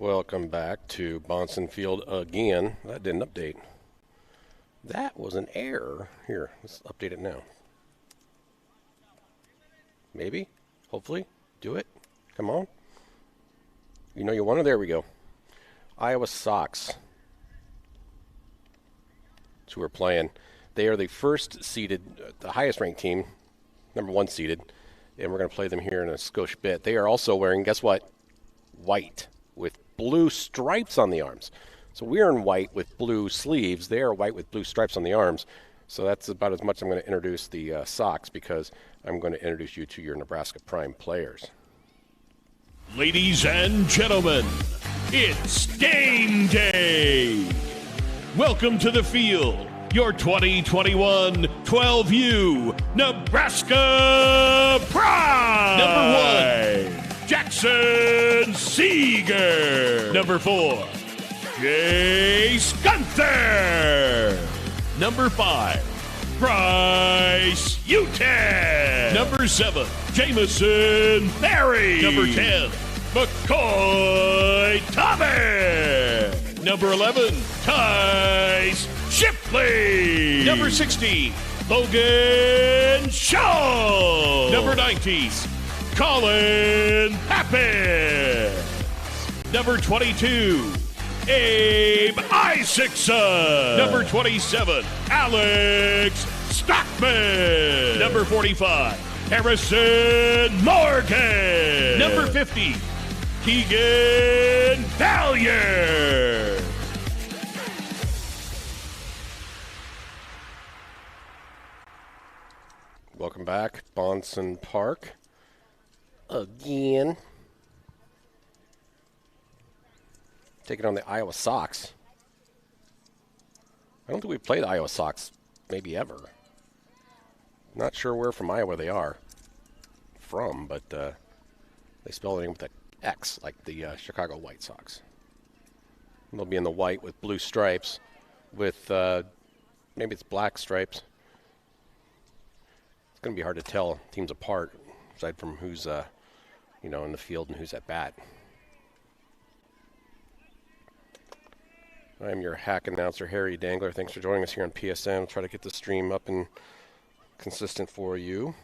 Welcome back to Bonson Field again. That didn't update. That was an error. Here, let's update it now. Maybe? Hopefully? Do it? Come on. You know you want to. There we go. Iowa Sox. That's who we're playing. They are the first seeded, the highest ranked team, number one seeded, and we're going to play them here in a skosh bit. They are also wearing, guess what? White with blue stripes on the arms. So we're in white with blue sleeves. They are white with blue stripes on the arms. So that's about as much I'm going to introduce the Sox, because I'm going to introduce you to your Nebraska Prime players. Ladies and gentlemen, it's game day. Welcome to the field, your 2021 12U Nebraska Prime. Number 1, Jackson Seeger. Number 4, Chase Gunther. Number 5, Bryce Uten. Number 7, Jamison Berry. Number 10, McCoy Thomas. Number 11, Tice Shipley. Number 16, Logan Shaw. Number 19, Colin Pappas. Number 22, Abe Isaacson. Number 27, Alex Stockman. Number 45, Harrison Morgan. Number 50, Keegan Valier. Welcome back, Bonson Park. Again. Taking on the Iowa Sox. I don't think we've played the Iowa Sox maybe ever. Not sure where from Iowa they are from, but they spell it with an X, like the Chicago White Sox. And they'll be in the white with blue stripes, with maybe it's black stripes. It's going to be hard to tell teams apart, aside from who's in the field and who's at bat. I'm your hack announcer, Harry Dangler. Thanks for joining us here on PSN. I'll try to get the stream up and consistent for you.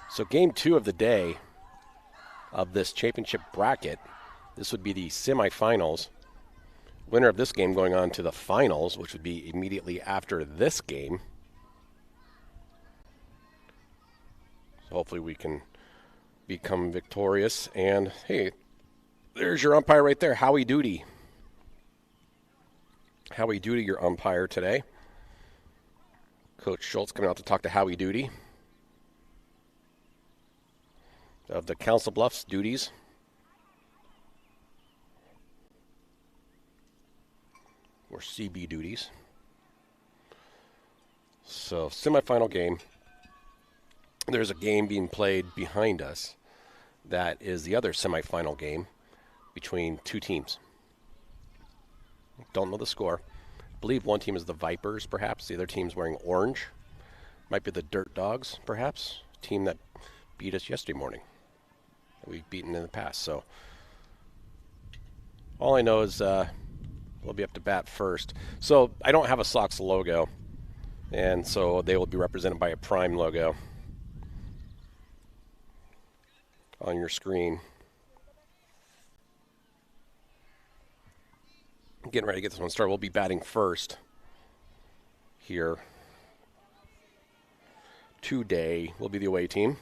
So game 2 of the day of this championship bracket, this would be the semifinals. Winner of this game going on to the finals, which would be immediately after this game. So hopefully we can become victorious. And hey, there's your umpire right there, Howie Doody. Howie Doody, your umpire today. Coach Schultz coming out to talk to Howie Doody of the Council Bluffs Duties. Or CB Duties. So, semifinal game. There's a game being played behind us that is the other semifinal game between two teams. Don't know the score. I believe one team is the Vipers, perhaps. The other team's wearing orange. Might be the Dirt Dogs, perhaps. Team that beat us yesterday morning. That we've beaten in the past. So all I know is we'll be up to bat first. So I don't have a Sox logo, and so they will be represented by a Prime logo on your screen. Getting ready to get this one started. We'll be batting first here today. We'll be the away team.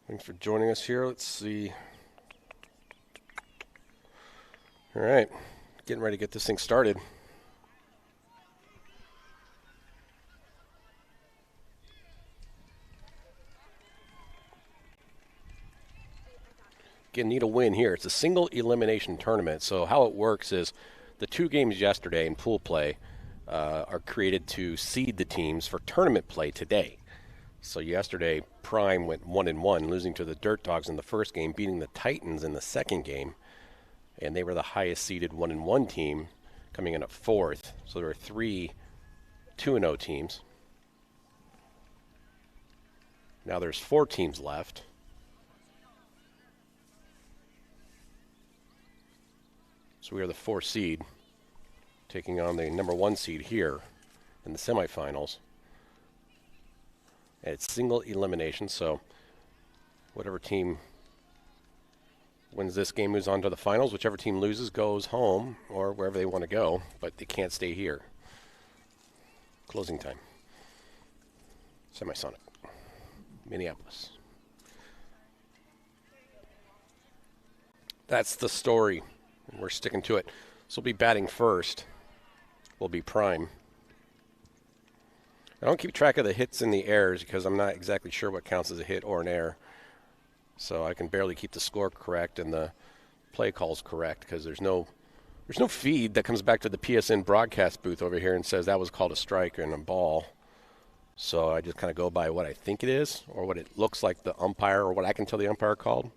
Thanks for joining us here. Let's see. All right. Getting ready to get this thing started. Again, need a win here. It's a single elimination tournament. So how it works is the 2 games yesterday in pool play are created to seed the teams for tournament play today. So yesterday, Prime went 1-1, losing to the Dirt Dogs in the first game, beating the Titans in the second game. And they were the highest seeded 1-1 team, coming in at fourth. So there were 3 2-0 teams. Now there's 4 teams left. So we are the 4 seed, taking on the number 1 seed here in the semifinals. And it's single elimination, so whatever team wins this game moves on to the finals. Whichever team loses goes home or wherever they want to go, but they can't stay here. Closing time. Semisonic. Minneapolis. That's the story. We're sticking to it. So we'll be batting first. Will be Prime. I don't keep track of the hits and the errors because I'm not exactly sure what counts as a hit or an error. So I can barely keep the score correct and the play calls correct because there's no feed that comes back to the PSN broadcast booth over here and says that was called a strike and a ball. So I just kind of go by what I think it is or what it looks like the umpire or what I can tell the umpire called.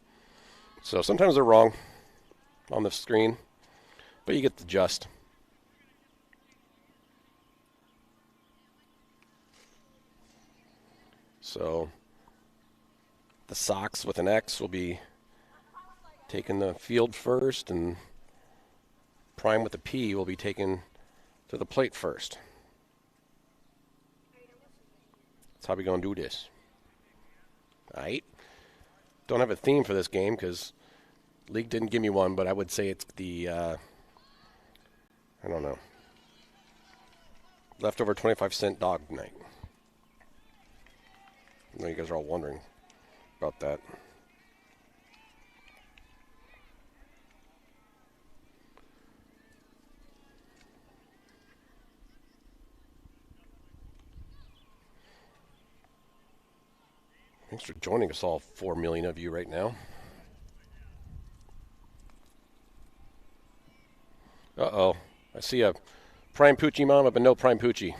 So sometimes they're wrong on the screen, but you get the gist. So the Sox with an X will be taking the field first, and Prime with a P will be taken to the plate first. That's how we going to do this. All right. Don't have a theme for this game because League didn't give me one, but I would say it's the, I don't know, leftover 25-cent dog night. I know you guys are all wondering about that. Thanks for joining us, all 4 million of you right now. Uh-oh. I see a Prime Poochie Mama, but no Prime Poochie.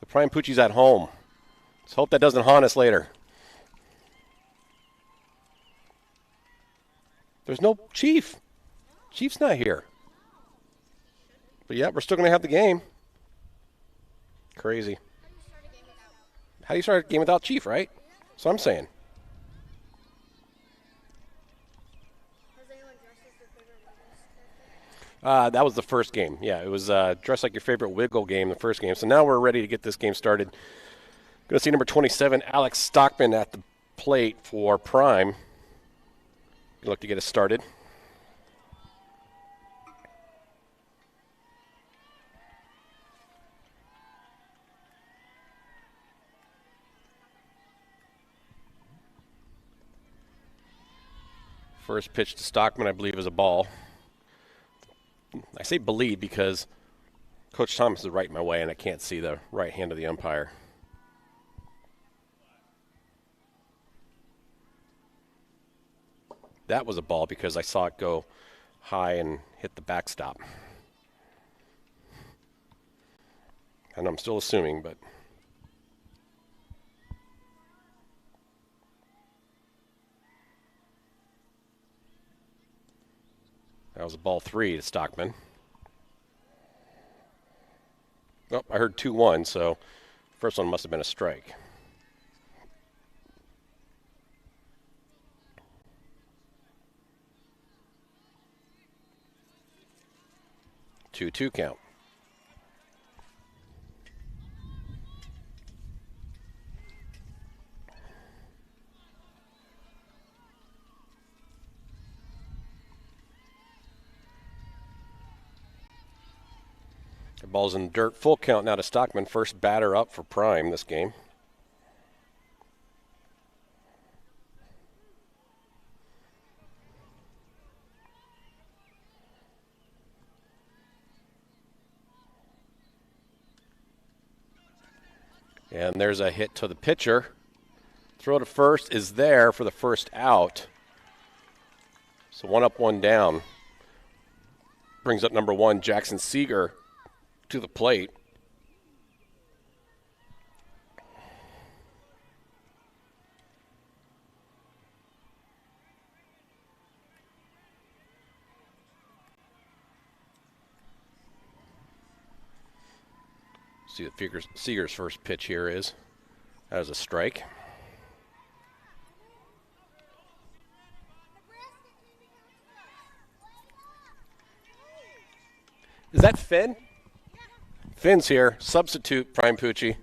The Prime Poochie's at home. Let's hope that doesn't haunt us later. There's no Chief. Chief's not here. But yeah, we're still going to have the game. Crazy. How do you start a game without Chief, right? That's what I'm saying. That was the first game. Yeah, it was Dress Like Your Favorite Wiggle game, the first game. So now we're ready to get this game started. Going to see number 27, Alex Stockman at the plate for Prime. Good luck to get us started. First pitch to Stockman, I believe, is a ball. I say believe because Coach Thomas is right in my way and I can't see the right hand of the umpire. That was a ball because I saw it go high and hit the backstop. And I'm still assuming, but that was a ball 3 to Stockman. Oh, I heard 2-1, so first one must have been a strike. Two count. The ball's in dirt. Full count now to Stockman. First batter up for Prime this game. And there's a hit to the pitcher. Throw to first is there for the first out. So 1 up, 1 down. Brings up number 1, Jackson Seeger, to the plate. See what Seager's first pitch here is. That was a strike. Is that Finn? Finn's here. Substitute Prime Pucci.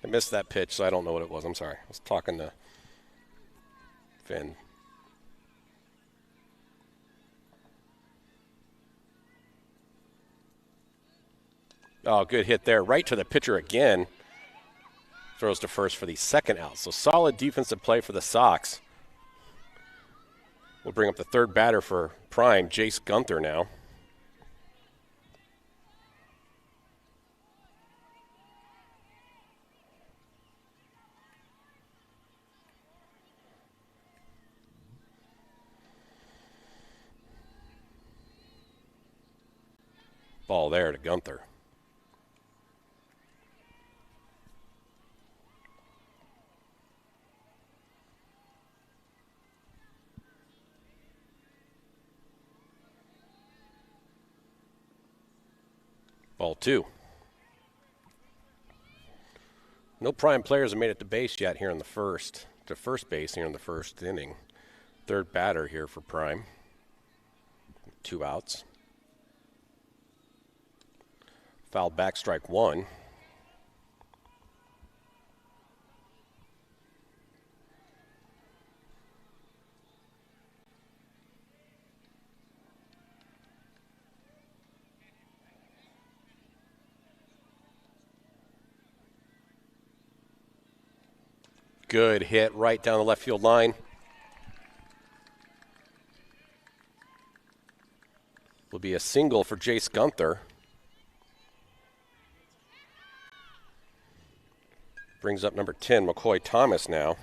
I missed that pitch, so I don't know what it was. I'm sorry. I was talking to Finn. Oh, good hit there. Right to the pitcher again. Throws to first for the second out. So solid defensive play for the Sox. We'll bring up the third batter for Prime, Jace Gunther now. Ball there to Gunther. Ball 2. No Prime players have made it to base yet here in the first, to first base here in the first inning. Third batter here for Prime. 2 outs. Foul back, strike 1. Good hit right down the left field line. Will be a single for Jace Gunther. Brings up number 10, McCoy Thomas now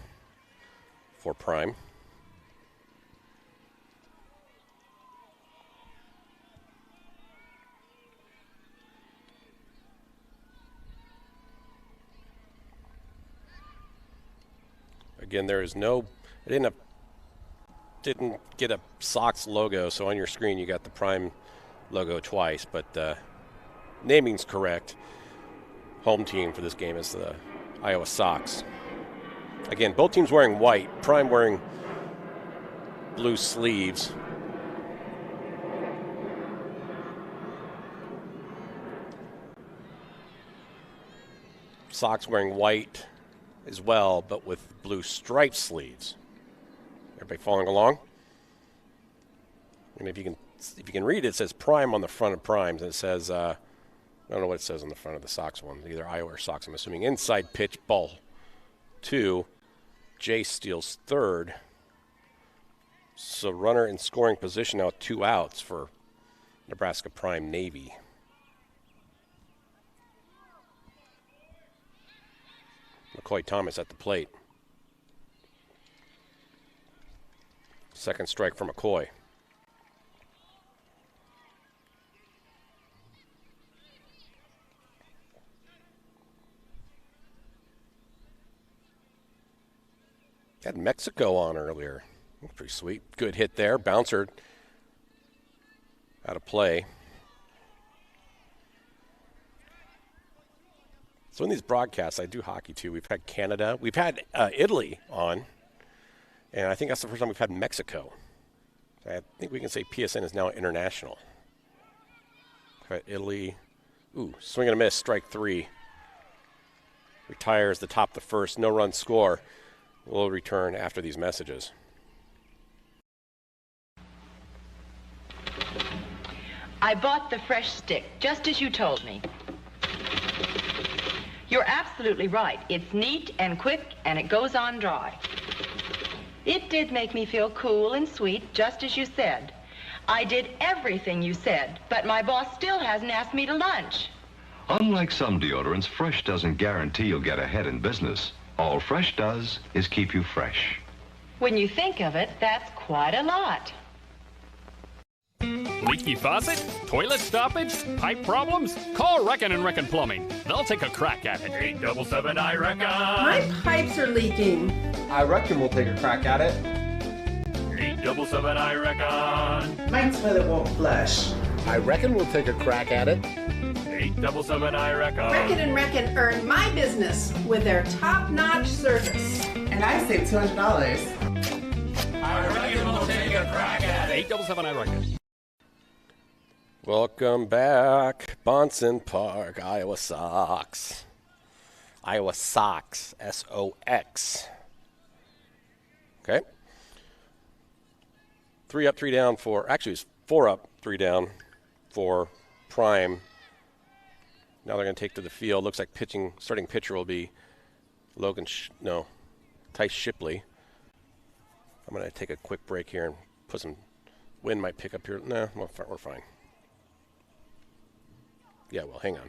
for Prime. Again, there is no, I didn't get a Sox logo, so on your screen you got the Prime logo twice, but naming's correct. Home team for this game is the Iowa Sox. Again, both teams wearing white, Prime wearing blue sleeves. Sox wearing white as well, but with blue striped sleeves. Everybody following along? And if you can read it, it says Prime on the front of Primes, and it says I don't know what it says on the front of the Sox one. Either Iowa or Sox, I'm assuming. Inside pitch, ball 2. Jace steals third. So runner in scoring position now, 2 outs for Nebraska Prime Navy. McCoy Thomas at the plate. Second strike for McCoy. Had Mexico on earlier. Pretty sweet. Good hit there. Bouncer out of play. So in these broadcasts, I do hockey too. We've had Canada. We've had Italy on. And I think that's the first time we've had Mexico. I think we can say PSN is now international. We've had Italy. Ooh, swing and a miss. Strike 3. Retires the top of the first. No run score. We'll return after these messages. I bought the fresh stick, just as you told me. You're absolutely right. It's neat and quick, and it goes on dry. It did make me feel cool and sweet, just as you said. I did everything you said, but my boss still hasn't asked me to lunch. Unlike some deodorants, Fresh doesn't guarantee you'll get ahead in business. All Fresh does is keep you fresh. When you think of it, that's quite a lot. Leaky faucet? Toilet stoppage? Pipe problems? Call Reckin & Reckin Plumbing. They'll take a crack at it. 877 I reckon. My pipes are leaking. I reckon we'll take a crack at it. 877 I reckon. My toilet won't flush. I reckon we'll take a crack at it. 877 I reckon. Reckon and Reckon earn my business with their top-notch service. And I saved $200. I reckon we'll take a crack at it. 877 I reckon. Welcome back, Bonson Park, Iowa Sox. Iowa Sox, S-O-X. Okay. 3 up, 3 down for, actually it's 4 up, 3 down for Prime. Now they're going to take to the field. Looks like starting pitcher will be Tice Shipley. I'm going to take a quick break here and put some wind might pick up here. No, we're fine. Yeah, well, hang on.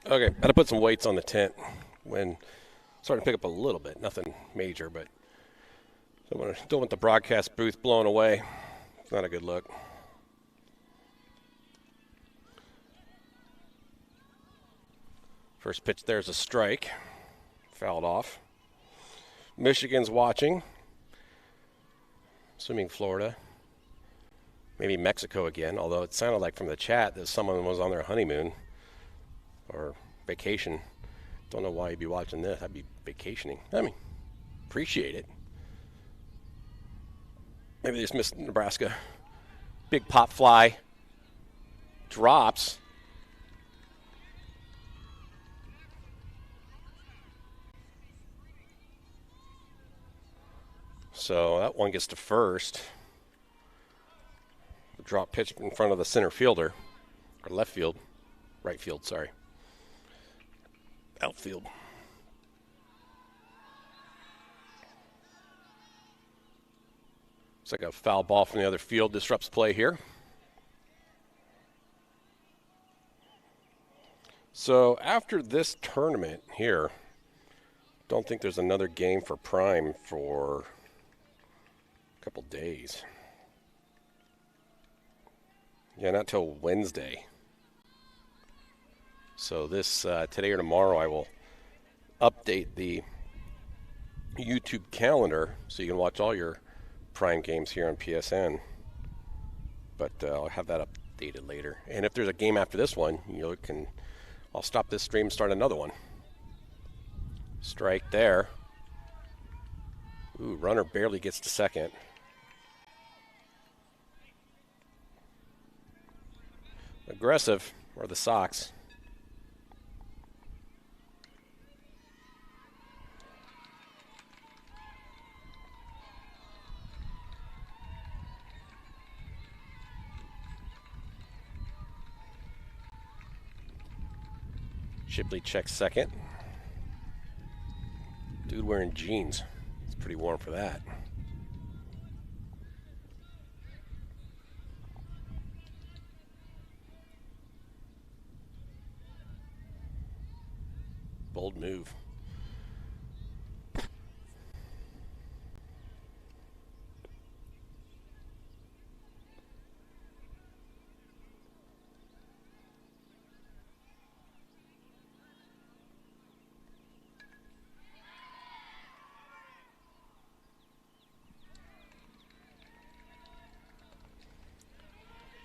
Okay, got to put some weights on the tent when starting to pick up a little bit. Nothing major, but don't want the broadcast booth blown away. It's not a good look. First pitch there's a strike. Fouled off. Michigan's watching. Assuming Florida. Maybe Mexico again, although it sounded like from the chat that someone was on their honeymoon or vacation. Don't know why you'd be watching this. I'd be vacationing. I mean, appreciate it. Maybe they just missed Nebraska. Big pop fly. Drops. So that one gets to first. The drop pitch in front of the center fielder. Or left field. Right field, sorry. Outfield. Looks like a foul ball from the other field disrupts play here. So after this tournament here, don't think there's another game for Prime for a couple days. Yeah, not till Wednesday. So this today or tomorrow I will update the YouTube calendar so you can watch all your Prime games here on PSN. But I'll have that updated later. And if there's a game after this one, I'll stop this stream and start another one. Strike there. Ooh, runner barely gets to second. Aggressive are the Sox. Shipley checks second. Dude wearing jeans. It's pretty warm for that. Bold move.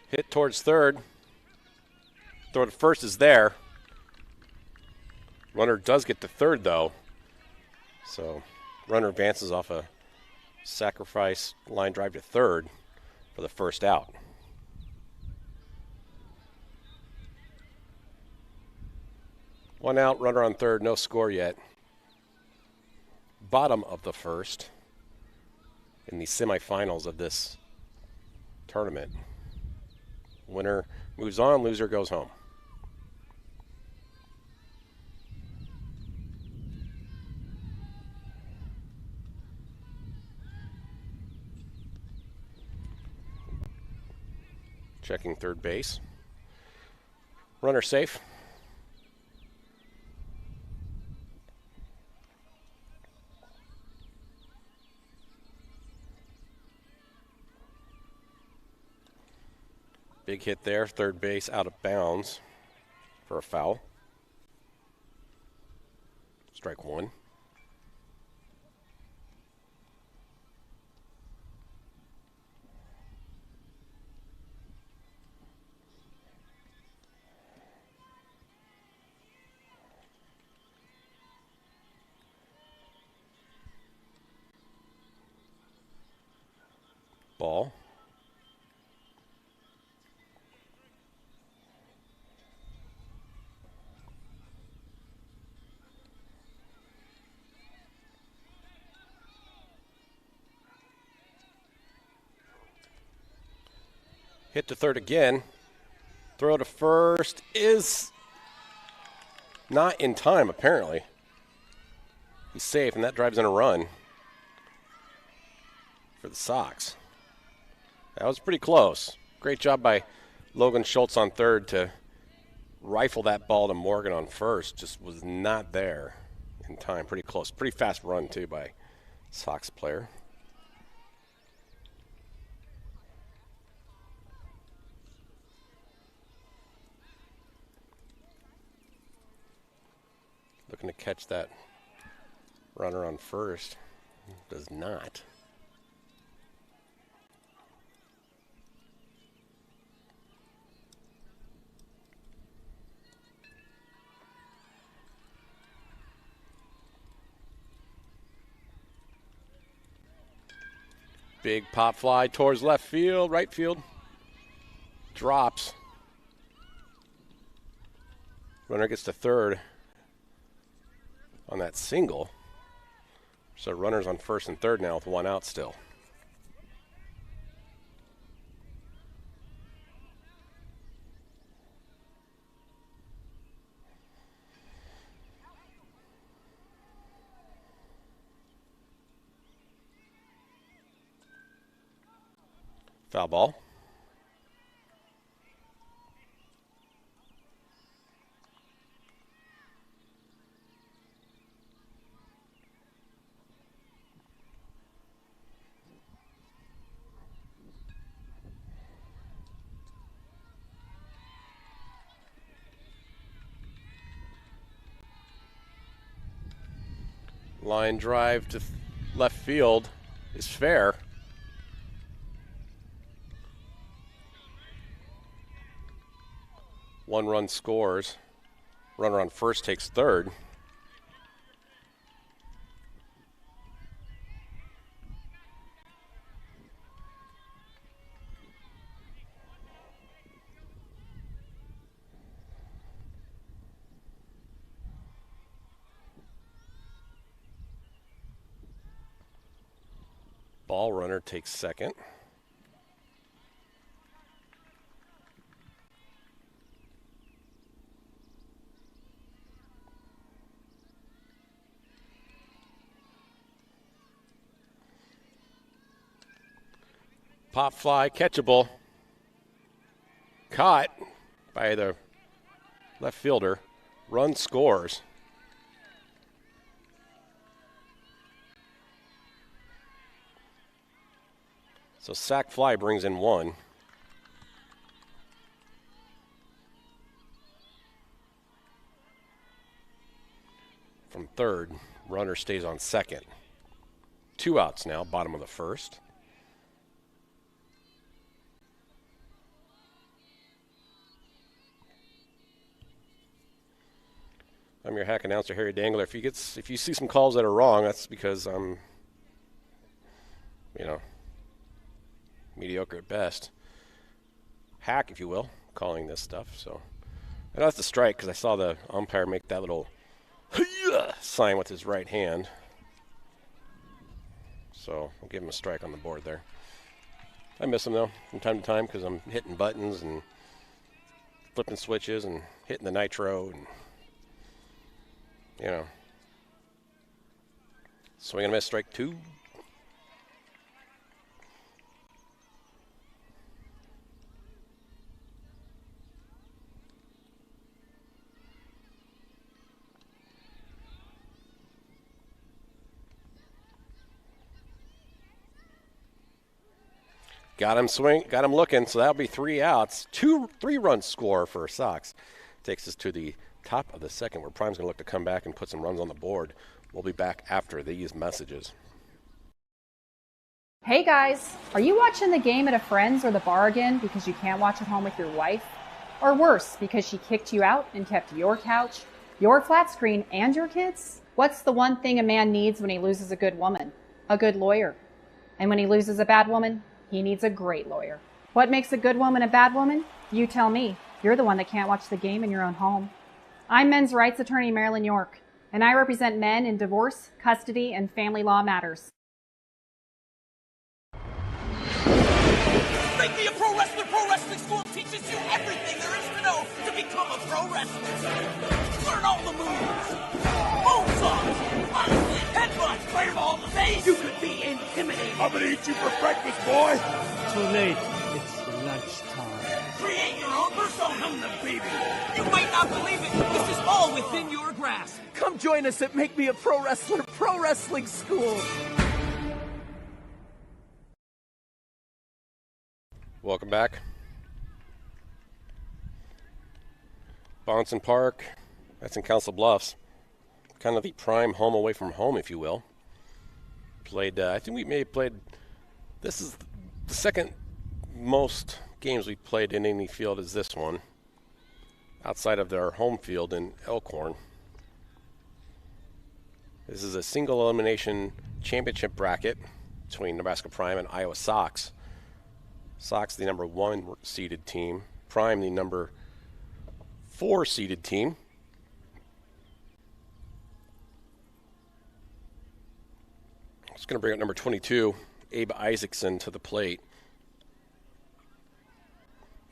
Hit towards third. Throw to first is there. Runner does get to third, though. So runner advances off a sacrifice line drive to third for the first out. One out, runner on third, no score yet. Bottom of the first in the semifinals of this tournament. Winner moves on, loser goes home. Checking third base. Runner safe. Big hit there, third base out of bounds for a foul. Strike one. Ball. Hit to third again. Throw to first is not in time, apparently. He's safe, and that drives in a run for the Sox. That was pretty close. Great job by Logan Schultz on third to rifle that ball to Morgan on first. Just was not there in time. Pretty close. Pretty fast run, too, by Sox player. Looking to catch that runner on first. Does not. Big pop fly towards left field, right field. Drops. Runner gets to third on that single. So runners on first and third now with one out still. Foul ball. Line drive to left field is fair. One run scores. Runner on first takes third. Ball runner takes second. Pop fly, catchable. Caught by the left fielder. Run scores. So sac fly brings in one. From third, runner stays on second. Two outs now, bottom of the first. I'm your hack announcer, Harry Dangler. If you see some calls that are wrong, that's because I'm, mediocre at best. Hack, if you will, calling this stuff. So I know that's a strike because I saw the umpire make that little sign with his right hand. So I'll give him a strike on the board there. I miss him, though, from time to time because I'm hitting buttons and flipping switches and hitting the nitro and, Swing and a miss, strike 2. Got him looking, so that'll be 3 outs. 3-run score for Sox. Takes us to the top of the second, where Prime's going to look to come back and put some runs on the board. We'll be back after these messages. Hey guys, are you watching the game at a friend's or the bar again because you can't watch at home with your wife? Or worse, because she kicked you out and kept your couch, your flat screen, and your kids? What's the one thing a man needs when he loses a good woman? A good lawyer. And when he loses a bad woman, he needs a great lawyer. What makes a good woman a bad woman? You tell me. You're the one that can't watch the game in your own home. I'm men's rights attorney Marilyn York, and I represent men in divorce, custody, and family law matters. Make me a pro wrestler. Pro Wrestling School teaches you everything there is to know to become a pro wrestler. Learn all the moves. Moonsaults, headbutts, fireball to the face. You could be intimidating. I'm gonna eat you for breakfast, boy. Too late. It's lunchtime. Create your own persona. I'm the baby. You might not believe it. This is all within your grasp. Come join us at Make Me a Pro Wrestler Pro Wrestling School. Welcome back. Bonson Park, that's in Council Bluffs. Kind of the prime home away from home, if you will. I think we may have played, this is the second most games we've played in any field is this one, outside of their home field in Elkhorn. This is a single elimination championship bracket between Nebraska Prime and Iowa Sox. Sox, the number 1 seeded team. Prime, the number 4 seeded team. Just going to bring up number 22, Abe Isaacson, to the plate.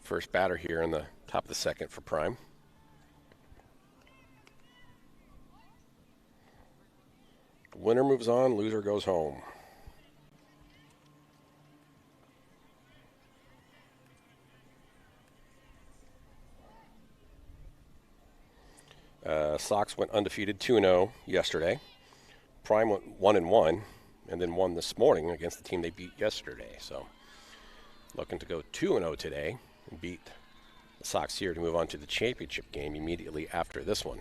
First batter here in the top of the second for Prime. Winner moves on, loser goes home. Sox went undefeated 2-0 yesterday. Prime went 1-1 and then won this morning against the team they beat yesterday. So looking to go 2-0 today and beat the Sox here to move on to the championship game immediately after this one.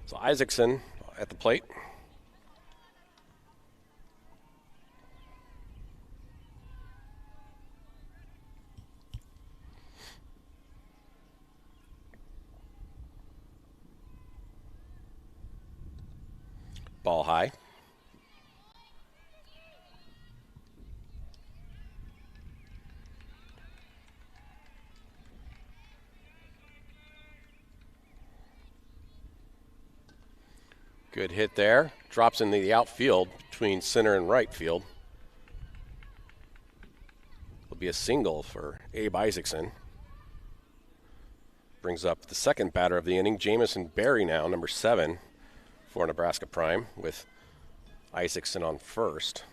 So Isaacson at the plate. Ball high. Good hit there. Drops in the outfield between center and right field. Will be a single for Abe Isaacson. Brings up the second batter of the inning, Jamison Berry now, number 7 for Nebraska Prime, with Isaacson on first.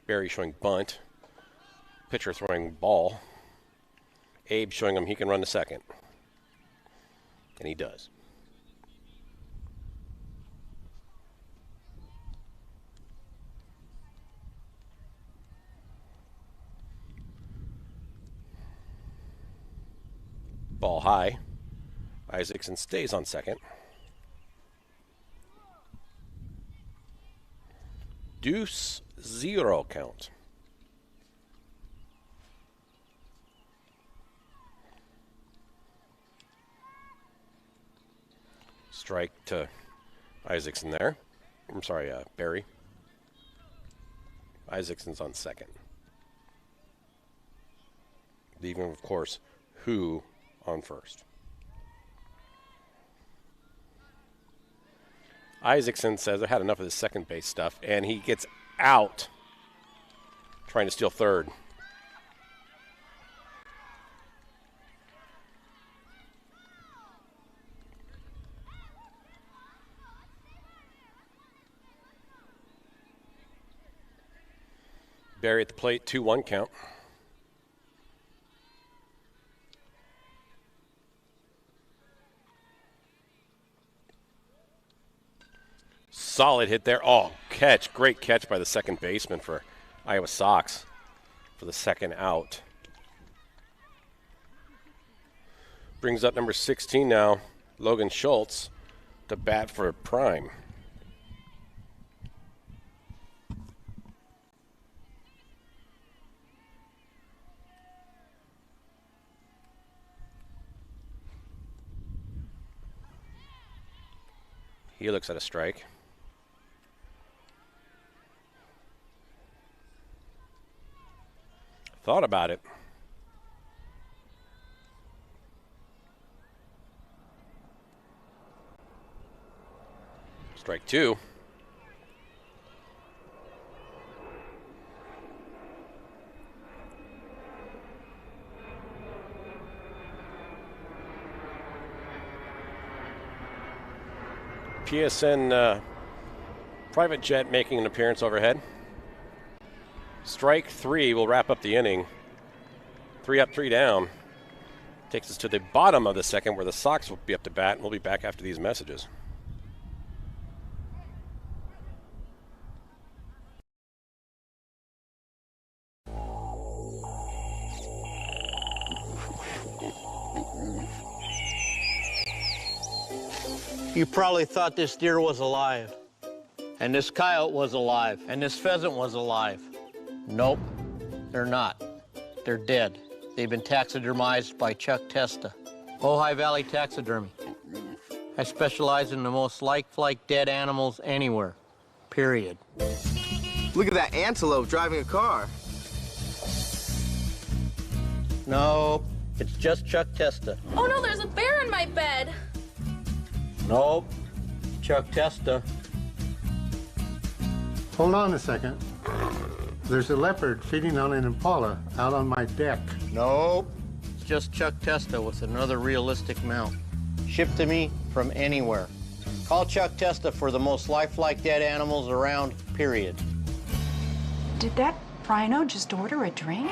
Berry showing bunt. Pitcher throwing ball. Abe showing him he can run to second. And he does. Ball high. Isaacson stays on second. 2-0 count. Strike to Isaacson there. I'm sorry, Barry. Isaacson's on second. Leaving, of course, Who on first. Isaacson says, I've had enough of this second base stuff, and he gets out trying to steal third. Barry at the plate, 2-1 count. Solid hit there. Oh, catch. Great catch by the second baseman for Iowa Sox for the second out. Brings up number 16 now, Logan Schultz, to bat for Prime. He looks at a strike. Thought about it. Strike two. PSN private jet making an appearance overhead. Strike three will wrap up the inning. 3 up, 3 down. Takes us to the bottom of the second where the Sox will be up to bat, and we'll be back after these messages. You probably thought this deer was alive, and this coyote was alive, and this pheasant was alive. Nope, they're not. They're dead. They've been taxidermized by Chuck Testa. Ojai Valley Taxidermy. I specialize in the most lifelike dead animals anywhere, period. Look at that antelope driving a car. Nope, it's just Chuck Testa. Oh no, there's a bear in my bed. Nope, Chuck Testa. Hold on a second. There's a leopard feeding on an impala out on my deck. Nope, it's just Chuck Testa with another realistic mount. Shipped to me from anywhere. Call Chuck Testa for the most lifelike dead animals around, period. Did that rhino just order a drink?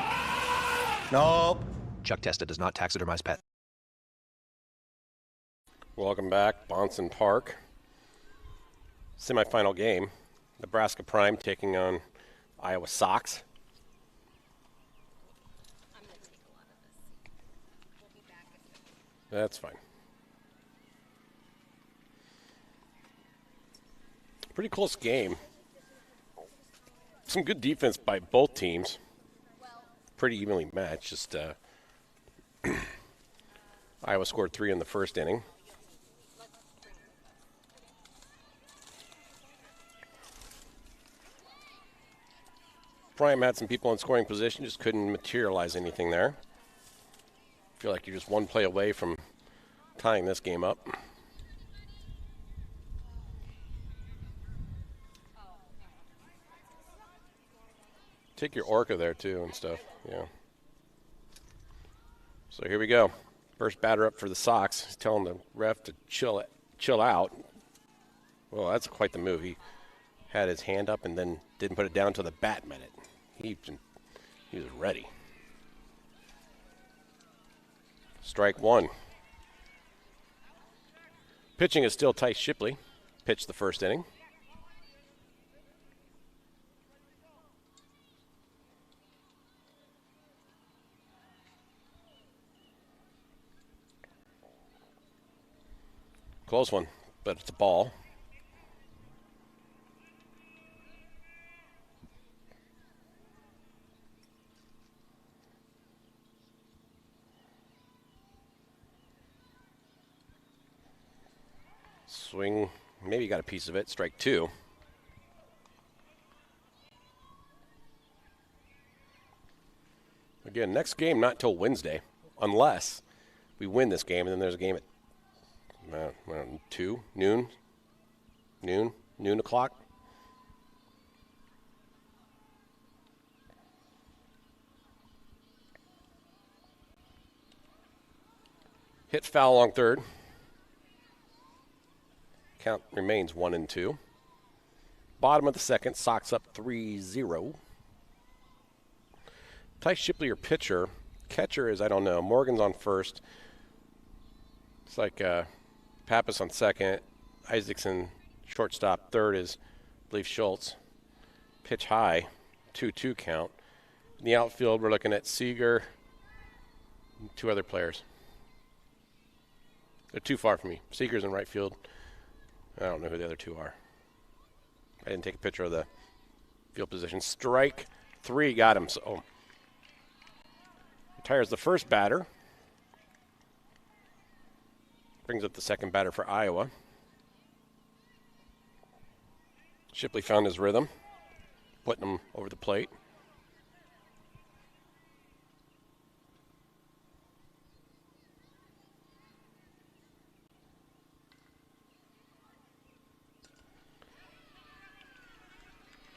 Nope. Chuck Testa does not taxidermize pets. Welcome back, Bonson Park. Semifinal game. Nebraska Prime taking on Iowa Sox. That's fine. Pretty close game. Some good defense by both teams. Pretty evenly matched. Just Iowa scored 3 in the first inning. Prime had some people in scoring position, just couldn't materialize anything there. Feel like you're just one play away from tying this game up. Take your Orca there too and stuff, yeah. So here we go. First batter up for the Sox. He's telling the ref to chill out. Well, that's quite the move. He had his hand up and then didn't put it down until the bat met it. He was ready. Strike one. Pitching is still Tice Shipley. Pitched the first inning. Close one, but it's a ball. Swing, maybe got a piece of it. Strike 2. Again, next game not till Wednesday, unless we win this game, and then there's a game at 2, noon o'clock. Hit foul along third. Count remains 1-2. Bottom of the second, Sox up 3-0. Ty Shipley, your pitcher. Catcher is, I don't know. Morgan's on first. It's like Pappas on second. Isaacson, shortstop. Third is, I believe, Schultz. Pitch high, 2-2 count. In the outfield, we're looking at Seager and 2 other players. They're too far from me. Seager's in right field. I don't know who the other 2 are. I didn't take a picture of the field position. Strike 3, got him. So retires the first batter. Brings up the second batter for Iowa. Shipley found his rhythm, putting him over the plate.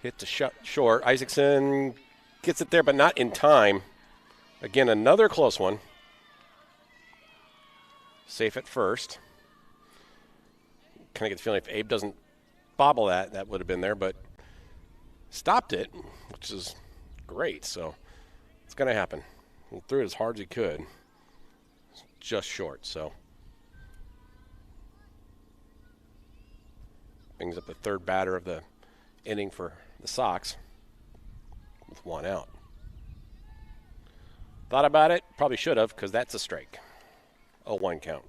Hit to short. Isaacson gets it there, but not in time. Again, another close one. Safe at first. Kind of get the feeling if Abe doesn't bobble that would have been there, but stopped it, which is great. So it's going to happen. He threw it as hard as he could. Just short, so. Brings up the third batter of the inning for the Sox with 1 out. Thought about it, probably should have, because that's a strike. 0-1 count.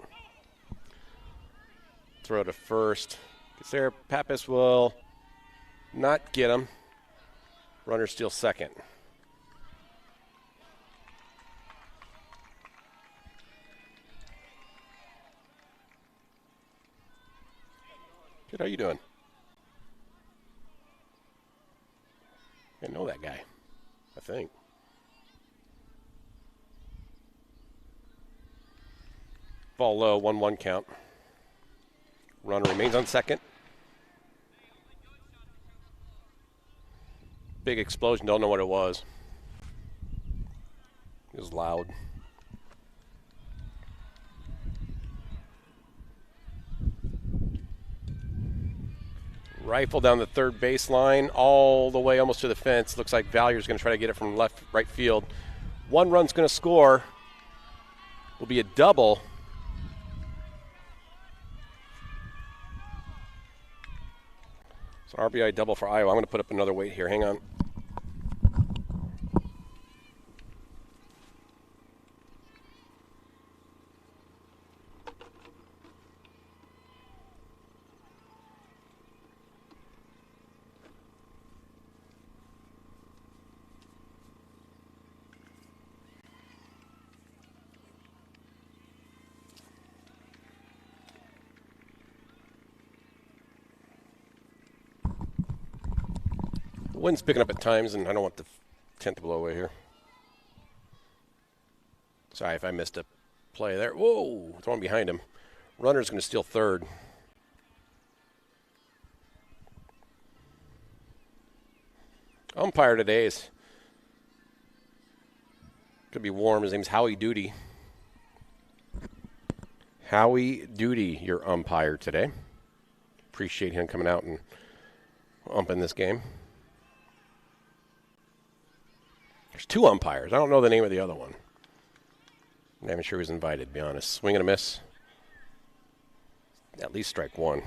Throw to first. Gets there. Pappas will not get him. Runner steals second. Kid, how you doing? I know that guy, I think. Ball low, 1-1 count. Runner remains on second. Big explosion, don't know what it was. It was loud. Rifle down the third baseline, all the way almost to the fence. Looks like Value's going to try to get it from right field. 1 run's going to score. Will be a double. So RBI double for Iowa. I'm going to put up another weight here. Hang on. Wind's picking up at times, and I don't want the tent to blow away here. Sorry if I missed a play there. Whoa, throwing behind him. Runner's going to steal third. Umpire today is going to be warm. His name's Howie Duty. Howie Duty, your umpire today. Appreciate him coming out and umping this game. There's 2 umpires. I don't know the name of the other one. I'm not even sure who's invited, to be honest. Swing and a miss. At least strike 1.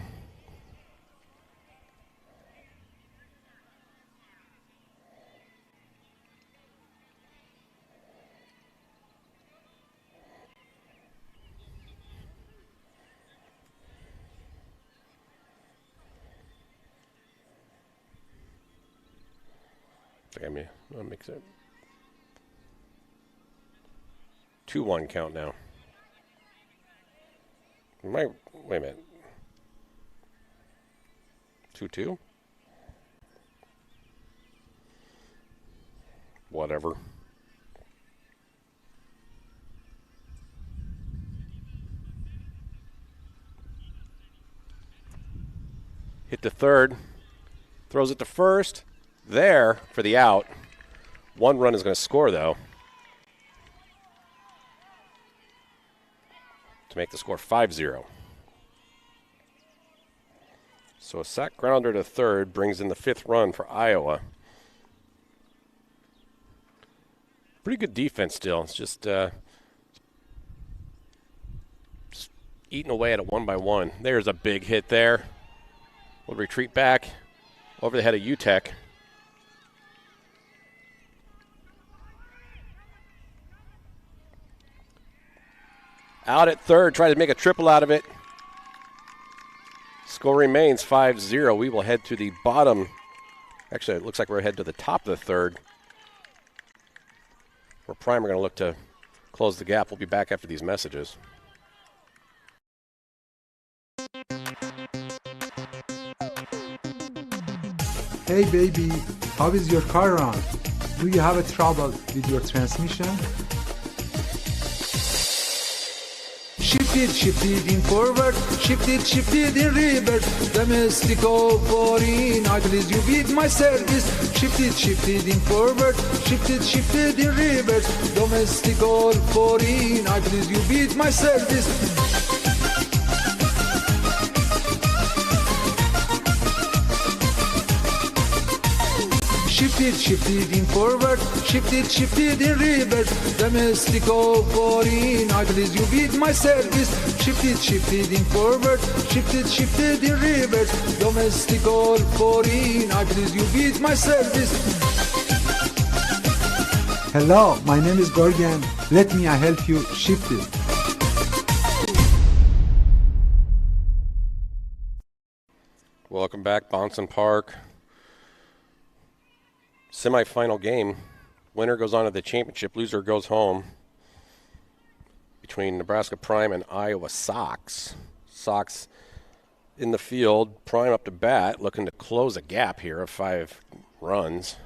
I mean, I'll mix it. 2-1 count now. Wait a minute. 2-2. Whatever. Hit to third. Throws it to first. There for the out. 1 run is going to score, though, to make the score 5-0. So a sac grounder to third brings in the 5th run for Iowa. Pretty good defense still. It's just eating away at it 1 by 1. There's a big hit there. We'll retreat back over the head of UTEC. Out at third, try to make a triple out of it. Score remains 5-0. We will head to the bottom. Actually, it looks like we're headed to the top of the third, where Prime are going to look to close the gap. We'll be back after these messages. Hey baby, how is your car run? Do you have a trouble with your transmission? Shift it in forward, shift it in reverse. Domestic or foreign, I please you with my service. Shift it in forward, shift it in reverse. Domestic or foreign, I please you with my service. Shift it in forward, shift it in reverse. Domestic or foreign, I please you with my service. Shift it in forward, shift it in reverse. Domestic or foreign, I please you with my service. Hello, my name is Gorgon. Let me help you shift it. Welcome back, Bonson Park. Semi-final game. Winner goes on to the championship. Loser goes home. Between Nebraska Prime and Iowa Sox. Sox in the field. Prime up to bat, looking to close a gap here of 5 runs.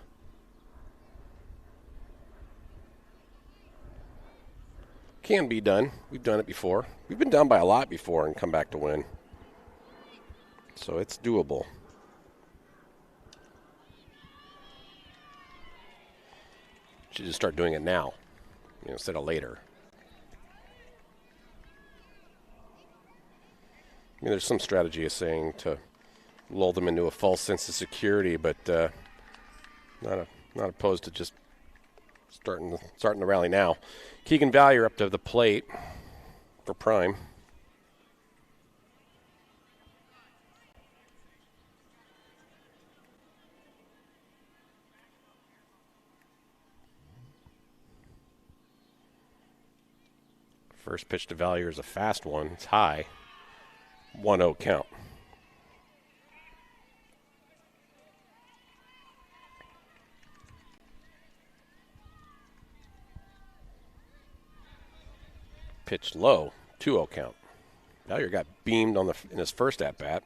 Can be done. We've done it before. We've been down by a lot before and come back to win. So it's doable. Should just start doing it now, instead of later. I mean, there's some strategy of saying to lull them into a false sense of security, but not opposed to just starting the rally now. Keegan Valier up to the plate for Prime. First pitch to Valier is a fast one. It's high. 1-0 count. Pitched low. 2-0 count. Valier got beamed in his first at-bat.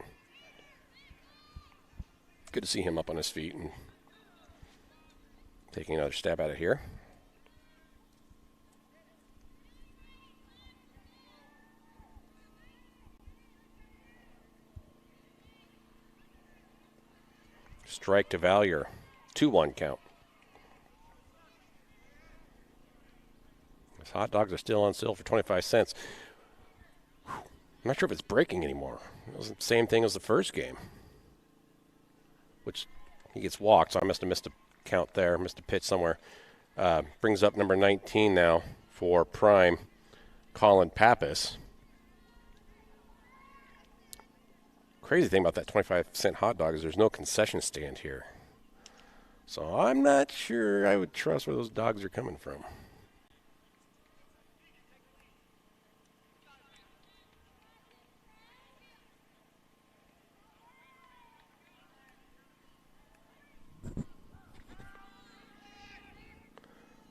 Good to see him up on his feet and taking another stab at it here. Strike to Valier. 2-1 count. These hot dogs are still on sale for 25 cents. I'm not sure if it's breaking anymore. It was the same thing as the first game, which he gets walked, so I must have missed a count there, missed a pitch somewhere. Brings up number 19 now for Prime, Colin Pappas. Crazy thing about that 25-cent hot dog is there's no concession stand here. So I'm not sure I would trust where those dogs are coming from.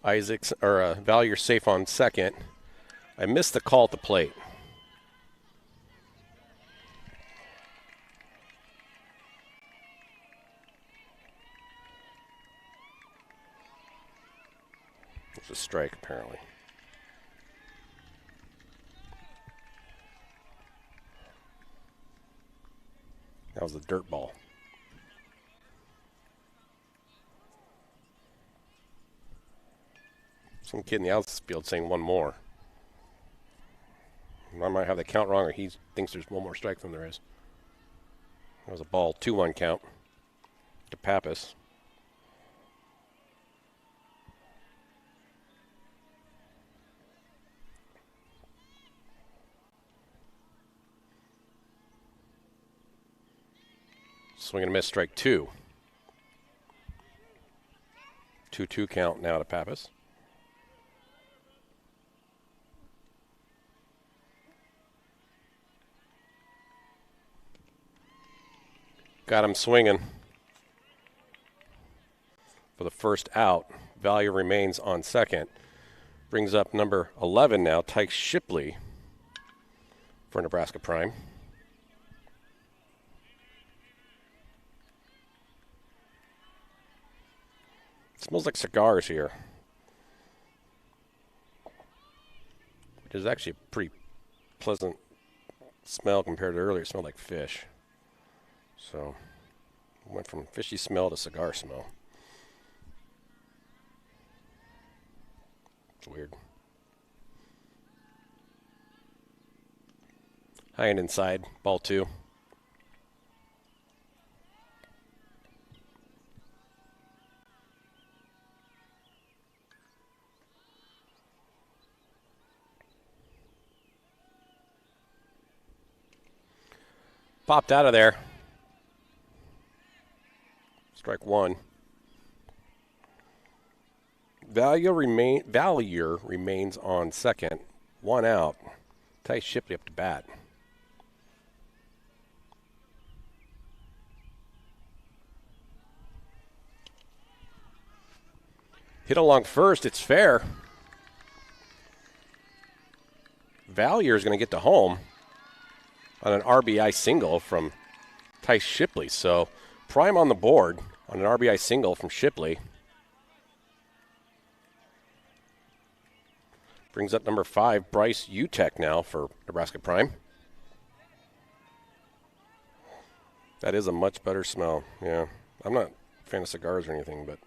Valier safe on second. I missed the call at the plate. It's a strike, apparently. That was a dirt ball. Some kid in the outfield saying one more. I might have the count wrong, or he thinks there's one more strike than there is. That was a ball, 2-1 count to Pappas. Swing and a miss, strike 2. 2-2 count now to Pappas. Got him swinging for the first out. Value remains on second. Brings up number 11 now, Tyke Shipley for Nebraska Prime. It smells like cigars here. It is actually a pretty pleasant smell compared to earlier. It smelled like fish. So, went from fishy smell to cigar smell. It's weird. High and inside, ball 2. Popped out of there. Strike 1. Valier remains on second. 1 out. Tyke Shipley up to bat. Hit along first. It's fair. Valier is going to get to home on an RBI single from Tyke Shipley. So Prime on the board on an RBI single from Shipley. Brings up number 5, Bryce Utecht now for Nebraska Prime. That is a much better smell. Yeah, I'm not a fan of cigars or anything, but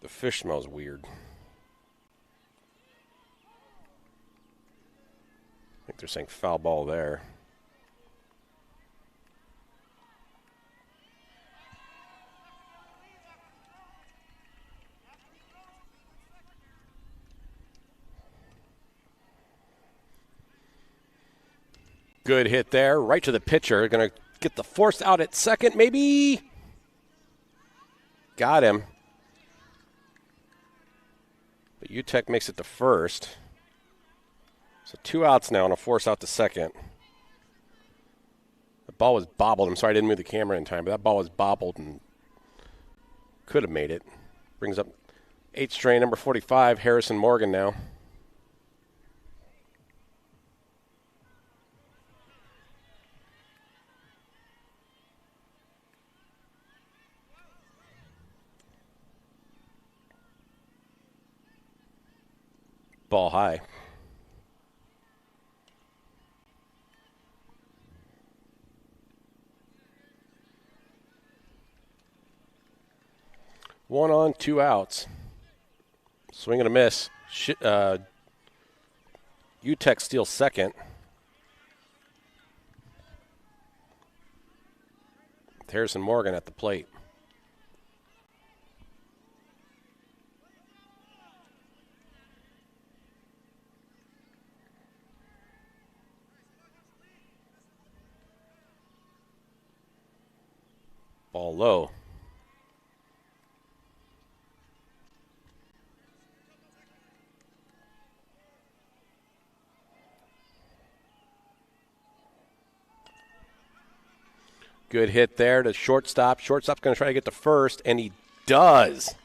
the fish smells weird. I think they're saying foul ball there. Good hit there, right to the pitcher. Going to get the force out at second, maybe. Got him. But Utecht makes it to first. So 2 outs now and a force out to second. The ball was bobbled. I'm sorry I didn't move the camera in time, but that ball was bobbled and could have made it. Brings up 8th string, number 45, Harrison Morgan now. Ball high. One on, 2 outs. Swing and a miss. Utecht steals second. Harrison Morgan at the plate. Ball low. Good hit there to shortstop. Shortstop's going to try to get to first, and he does.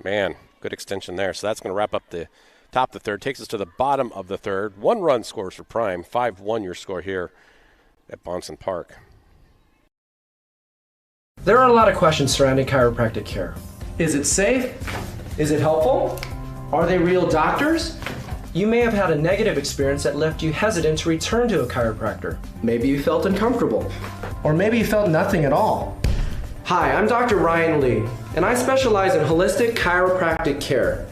Man, good extension there. So that's going to wrap up the top of the third. Takes us to the bottom of the third. 1 run scores for Prime. 5-1 your score here at Bahnsen Park. There are a lot of questions surrounding chiropractic care. Is it safe? Is it helpful? Are they real doctors? You may have had a negative experience that left you hesitant to return to a chiropractor. Maybe you felt uncomfortable. Or maybe you felt nothing at all. Hi, I'm Dr. Ryan Lee, and I specialize in holistic chiropractic care.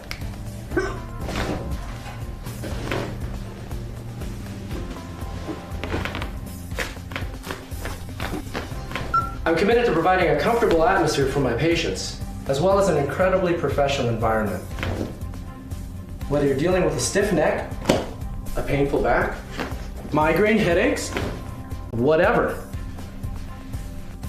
I'm committed to providing a comfortable atmosphere for my patients, as well as an incredibly professional environment. Whether you're dealing with a stiff neck, a painful back, migraine headaches, whatever.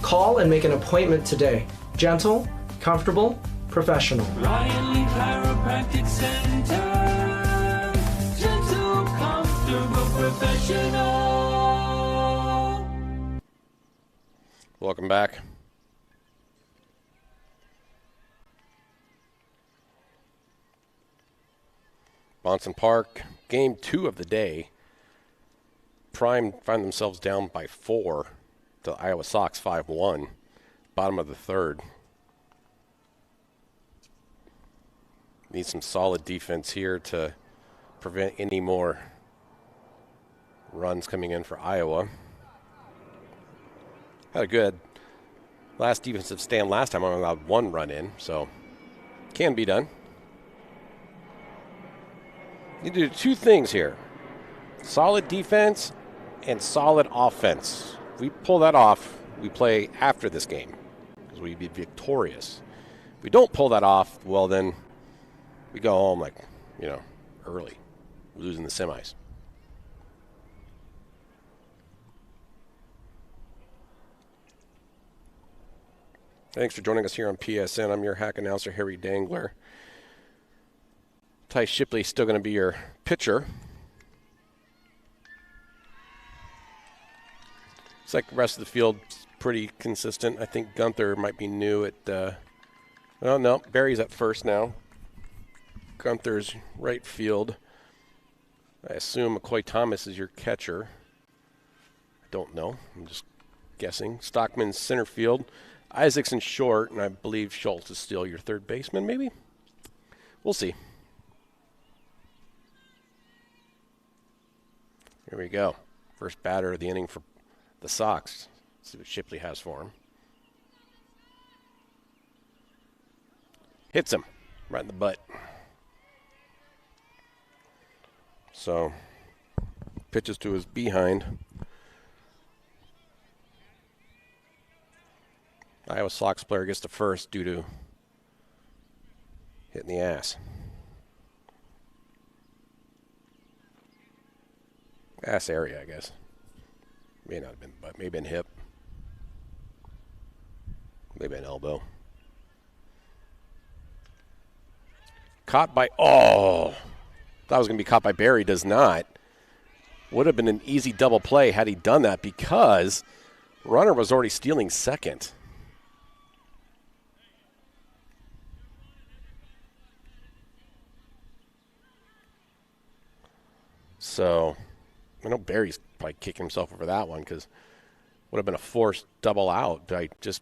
Call and make an appointment today. Gentle, comfortable, professional. Ryan Lee Chiropractic Center. Gentle, comfortable, professional. Welcome back. Bonson Park, game 2 of the day. Prime find themselves down by 4 to Iowa Sox 5-1, bottom of the third. Need some solid defense here to prevent any more runs coming in for Iowa. Had a good last defensive stand last time. I only allowed 1 run in, so can be done. You do 2 things here. Solid defense and solid offense. If we pull that off, we play after this game because we'd be victorious. If we don't pull that off, well then we go home like, early. We're losing the semis. Thanks for joining us here on PSN. I'm your hack announcer, Harry Dangler. Ty Shipley still going to be your pitcher. It's like the rest of the field pretty consistent. I think Gunther might be new at no, Barry's at first now. Gunther's right field. I assume McCoy Thomas is your catcher. I don't know. I'm just guessing. Stockman's center field. Isaacson short, and I believe Schultz is still your third baseman, maybe? We'll see. Here we go. First batter of the inning for the Sox. Let's see what Shipley has for him. Hits him right in the butt. So, pitches to his behind. Iowa Sox player gets to first due to hitting the ass. Ass area, I guess. May not have been, but maybe been hip. Maybe an elbow. Caught by, thought it was going to be caught by Barry, does not. Would have been an easy double play had he done that because runner was already stealing second. So, I know Barry's probably kicking himself over that one because would have been a forced double out. I just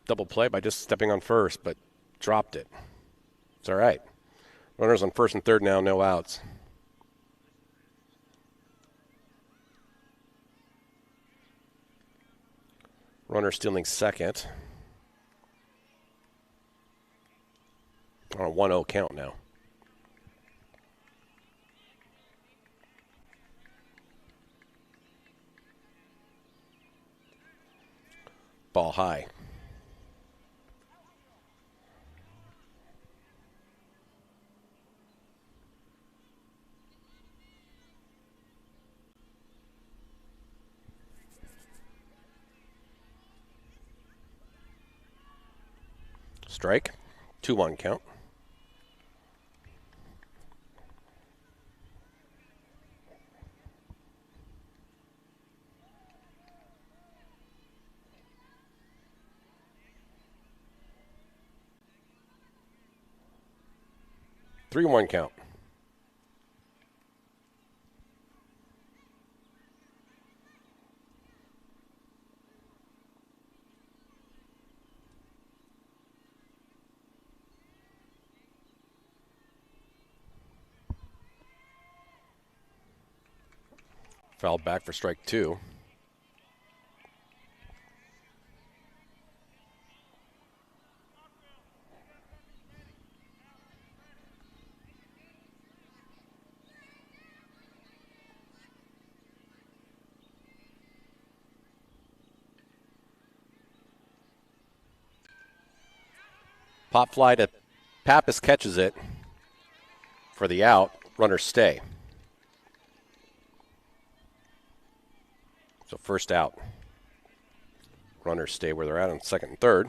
double play by just stepping on first, but dropped it. It's all right. Runners on first and third now, no outs. Runner stealing second. On a 1-0 count now. Ball high. Strike. 2-1 count. Three 1 count. Fouled back for strike 2. Pop fly to Pappas, catches it for the out. Runners stay. So first out. Runners stay where they're at on second and third.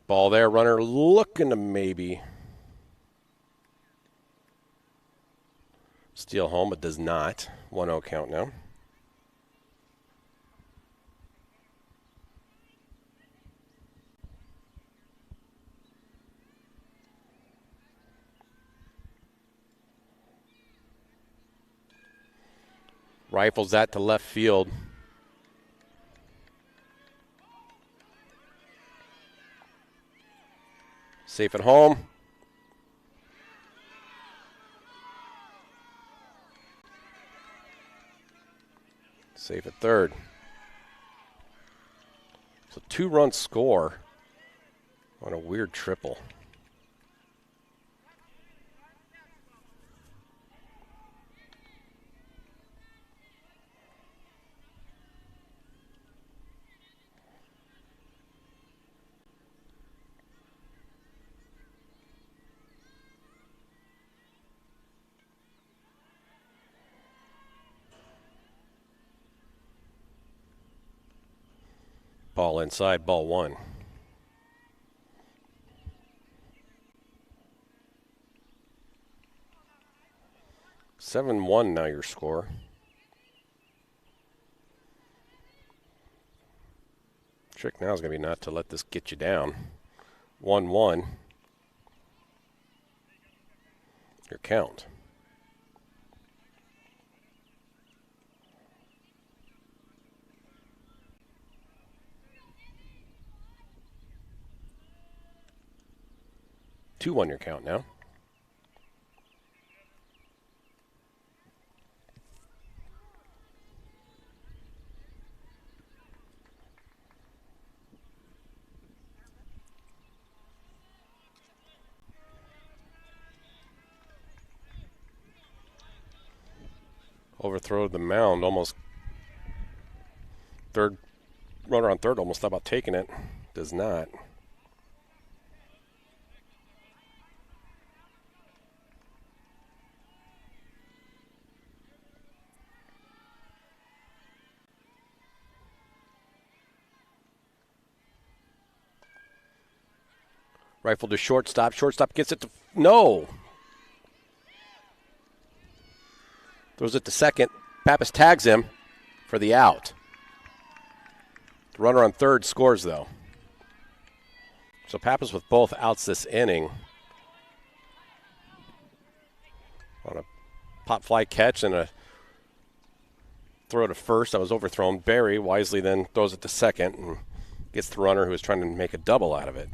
Ball there, runner looking to maybe steal home, but does not. 1-0 count now. Rifles that to left field. Safe at home. Safe at third. So 2-run score on a weird triple. Ball inside, ball 1. Seven 1 now your score. Trick now is going to be not to let this get you down. 1-1. Your count. Two 1 your count now. Overthrow the mound, almost third runner on third, almost thought about taking it. Does not. Rifle to shortstop. Shortstop gets it to no. Throws it to second. Pappas tags him for the out. The runner on third scores, though. So Pappas with both outs this inning. On a pop fly catch and a throw to first that was overthrown. Barry wisely then throws it to second and gets the runner who was trying to make a double out of it.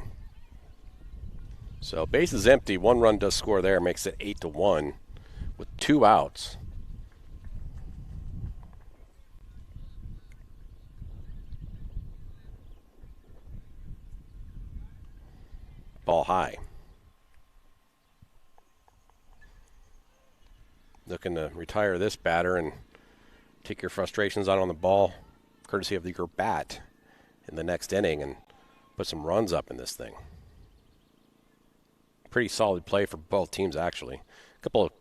So base is empty. 1 run does score there, makes it 8-1 with 2 outs. Ball high. Looking to retire this batter and take your frustrations out on the ball, courtesy of your bat in the next inning, and put some runs up in this thing. Pretty solid play for both teams, actually. A couple of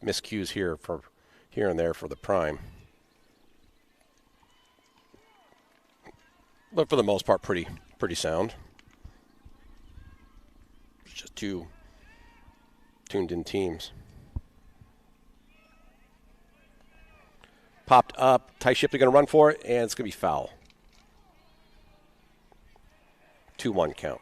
miscues here and there for the Prime, but for the most part, pretty sound. It's just 2 tuned-in teams. Popped up. Ty Shipley going to run for it, and it's going to be foul. 2-1 count.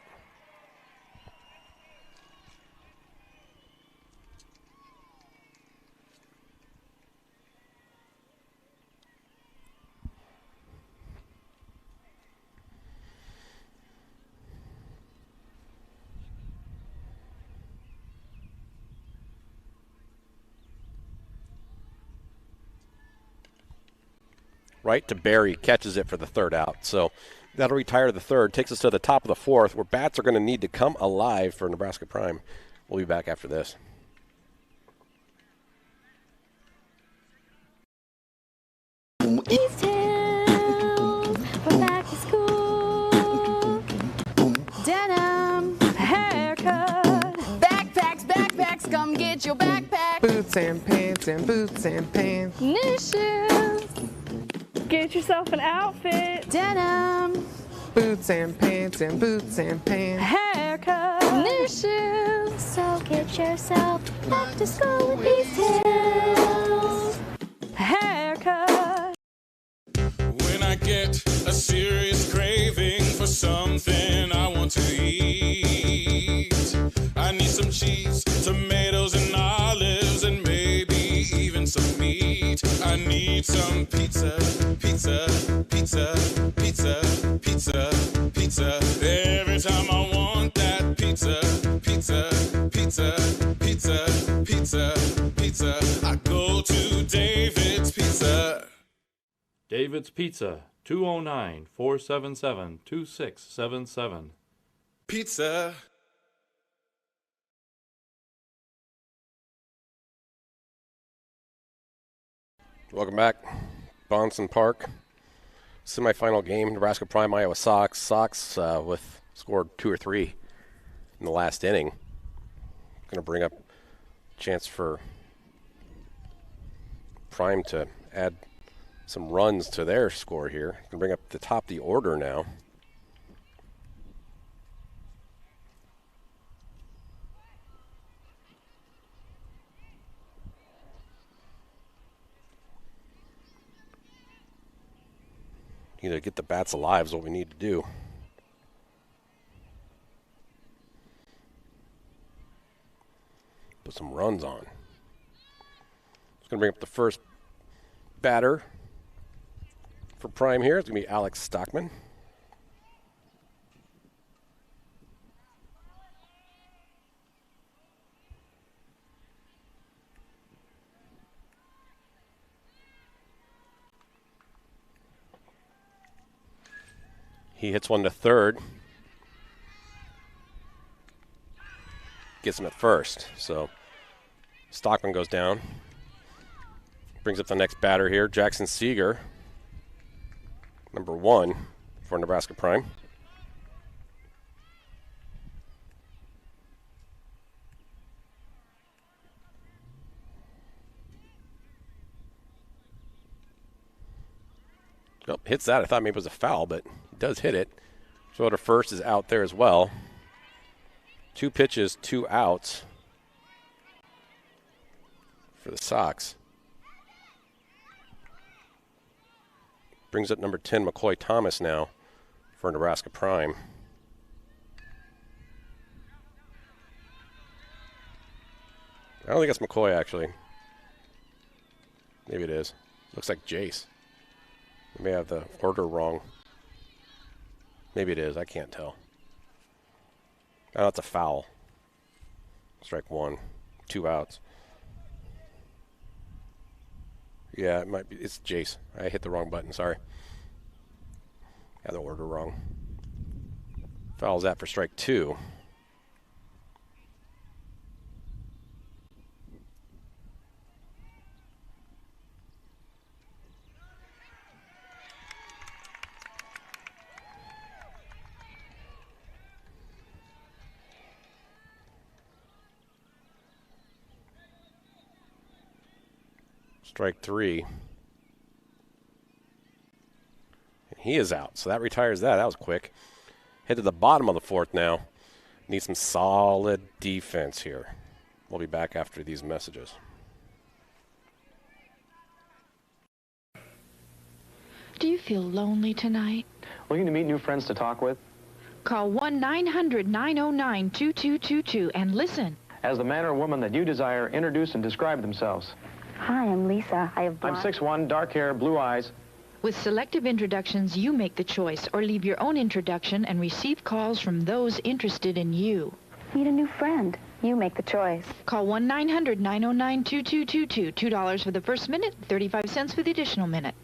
right to Barry, catches it for the third out. So that'll retire the third, takes us to the top of the fourth, where bats are going to need to come alive for Nebraska Prime. We'll be back after this. East Hill, we're back to school. Denim, haircut, backpacks, come get your backpack. Boots and pants. New shoes, Get yourself an outfit. denim, Boots and pants. Haircut. new shoes. So get yourself back to school with East Hill. Haircut. When I get a serious craving for something I want to eat, I need some cheese, tomatoes, and olives, and maybe even some meat. I need some pizza. Every time I want that pizza, I go to David's Pizza. David's Pizza, 209-477-2677. Pizza. Welcome back. Bonson Park. Semifinal game, Nebraska Prime, Iowa Sox. Sox with scored 2 or 3 in the last inning. Going to bring up a chance for Prime to add some runs to their score here. Going to bring up the top of the order now. Either get the bats alive is what we need to do. Put some runs on. It's going to bring up the first batter for Prime here. It's going to be Alex Stockman. He hits one to third. Gets him at first. So Stockman goes down. Brings up the next batter here, Jackson Seeger, number 1 for Nebraska Prime. Oh, hits that. I thought maybe it was a foul, but he does hit it. So to first is out there as well. 2 pitches, 2 outs for the Sox. Brings up number 10, McCoy Thomas now for Nebraska Prime. I don't think that's McCoy, actually. Maybe it is. Looks like Jace. We may have the order wrong. Maybe it is. I can't tell. Oh, it's a foul. Strike 1. 2 outs. Yeah, it might be. It's Jace. I hit the wrong button. Sorry. Had the order wrong. Fouls that for strike 2. Strike 3. And he is out, so that retires that. That was quick. Head to the bottom of the 4th now. Need some solid defense here. We'll be back after these messages. Do you feel lonely tonight? Looking to meet new friends to talk with? Call 1-900-909-2222 and listen. As the man or woman that you desire, introduce and describe themselves. Hi, I'm Lisa. I have I'm 6'1", dark hair, blue eyes. With selective introductions, you make the choice, or leave your own introduction and receive calls from those interested in you. Meet a new friend. You make the choice. Call 1-900-909-2222. $2 for the first minute, 35 cents for the additional minute.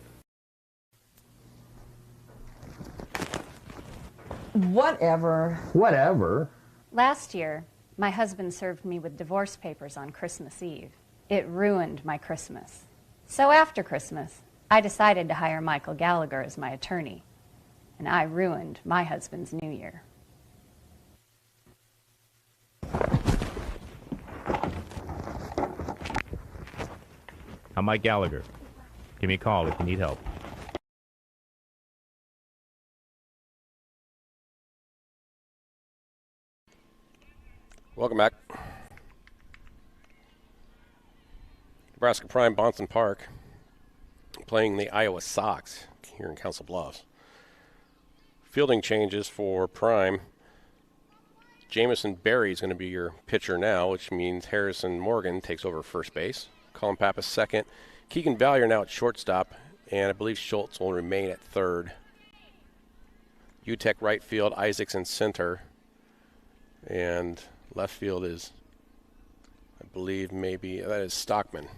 Whatever. Whatever. Last year, my husband served me with divorce papers on Christmas Eve. It ruined my Christmas. So after Christmas, I decided to hire Michael Gallagher as my attorney. And I ruined my husband's New Year. I'm Mike Gallagher. Give me a call if you need help. Welcome back. Nebraska Prime, Bonston Park, playing the Iowa Sox here in Council Bluffs. Fielding changes for Prime. Jamison Berry is going to be your pitcher now, which means Harrison Morgan takes over first base. Colin Pappas second. Keegan Valier now at shortstop, and I believe Schultz will remain at third. UTEC right field, Isaacs in center, and left field is, I believe, maybe that is Stockman.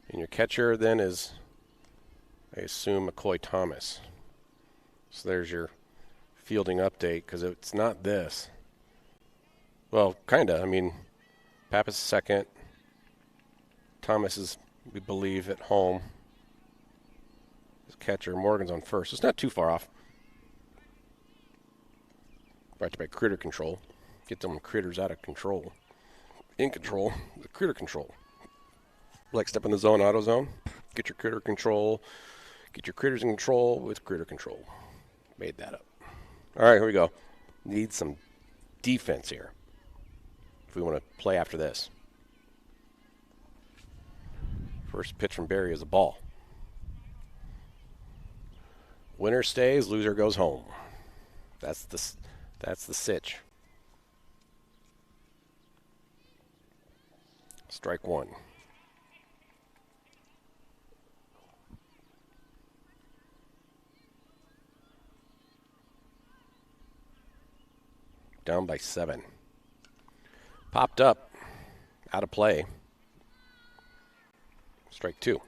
And your catcher then is, I assume, McCoy Thomas. So there's your fielding update, because it's not this. Well, kind of. I mean, Pappas is second. Thomas is, we believe, at home. His catcher, Morgan's on first. It's not too far off. Brought to you by Critter Control. Get them critters out of control. In control, the Critter Control. Like Step in the Zone, Auto Zone. Get your critter control. Get your critters in control with Critter Control. Made that up. All right, here we go. Need some defense here if we want to play after this. First pitch from Barry is a ball. Winner stays, loser goes home. That's the sitch. Strike one. Down by 7. Popped up. Out of play. Strike two.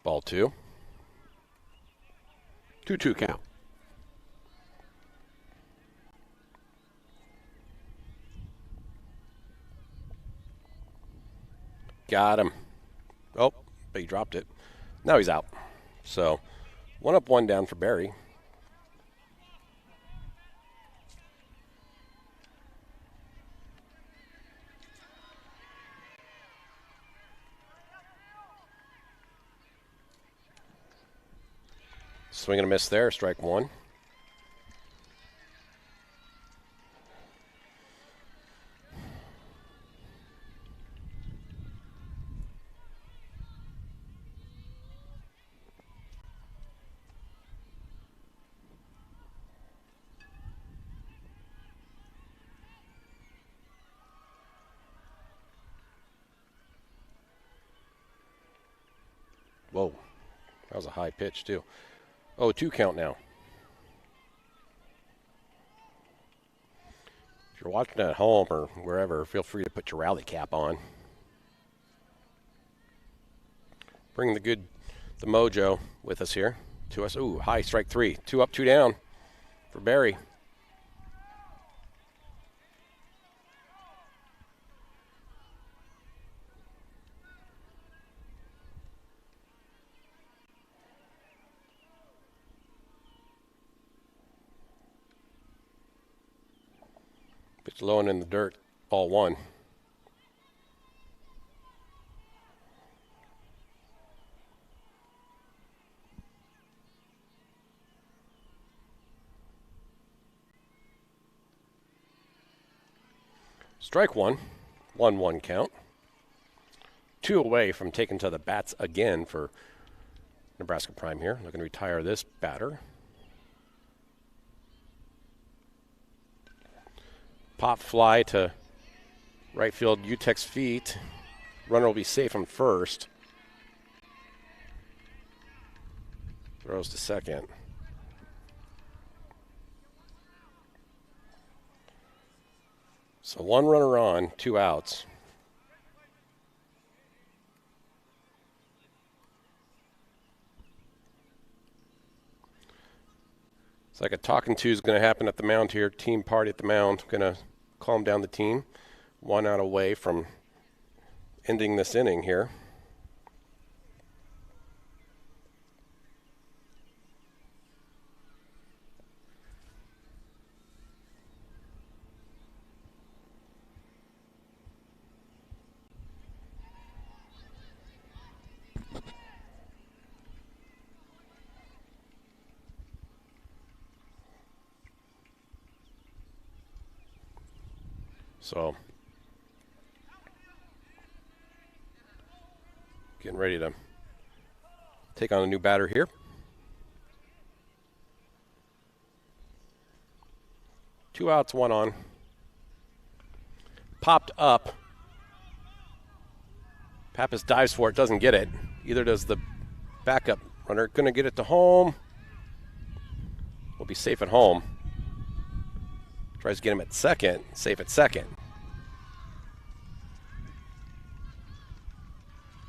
Ball two. 2-2 count. Got him. Oh, but he dropped it. Now he's out. So, 1 up, 1 down for Barry. Swing and a miss there, strike one. Whoa, that was a high pitch too. 0-2 count now. If you're watching at home or wherever, feel free to put your rally cap on. Bring the mojo with us here to us. Ooh, high, strike three. 2 up, 2 down for Barry. Pitch low and in the dirt, ball one. Strike one, 1-1 count. 2 away from taking to the bats again for Nebraska Prime here. Looking to retire this batter. Pop fly to right field, UTEC's feet. Runner will be safe on first. Throws to second. So 1 runner on, 2 outs. It's like a talking to is going to happen at the mound here. Team party at the mound. Going to calm down the team. 1 out away from ending this inning here. So, getting ready to take on a new batter here. Two outs, 1 on. Popped up. Pappas dives for it, doesn't get it. Either does the backup runner. Going to get it to home. We'll be safe at home. Tries to get him at second, safe at second.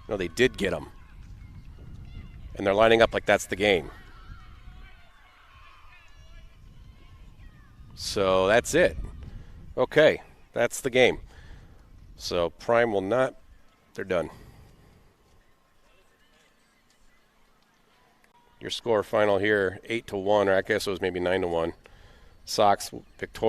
No, they did get him. And they're lining up like that's the game. So that's it. Okay, that's the game. So Prime will not, they're done. Your score final here, 8-1, or I guess it was maybe 9-1. Sox victorious.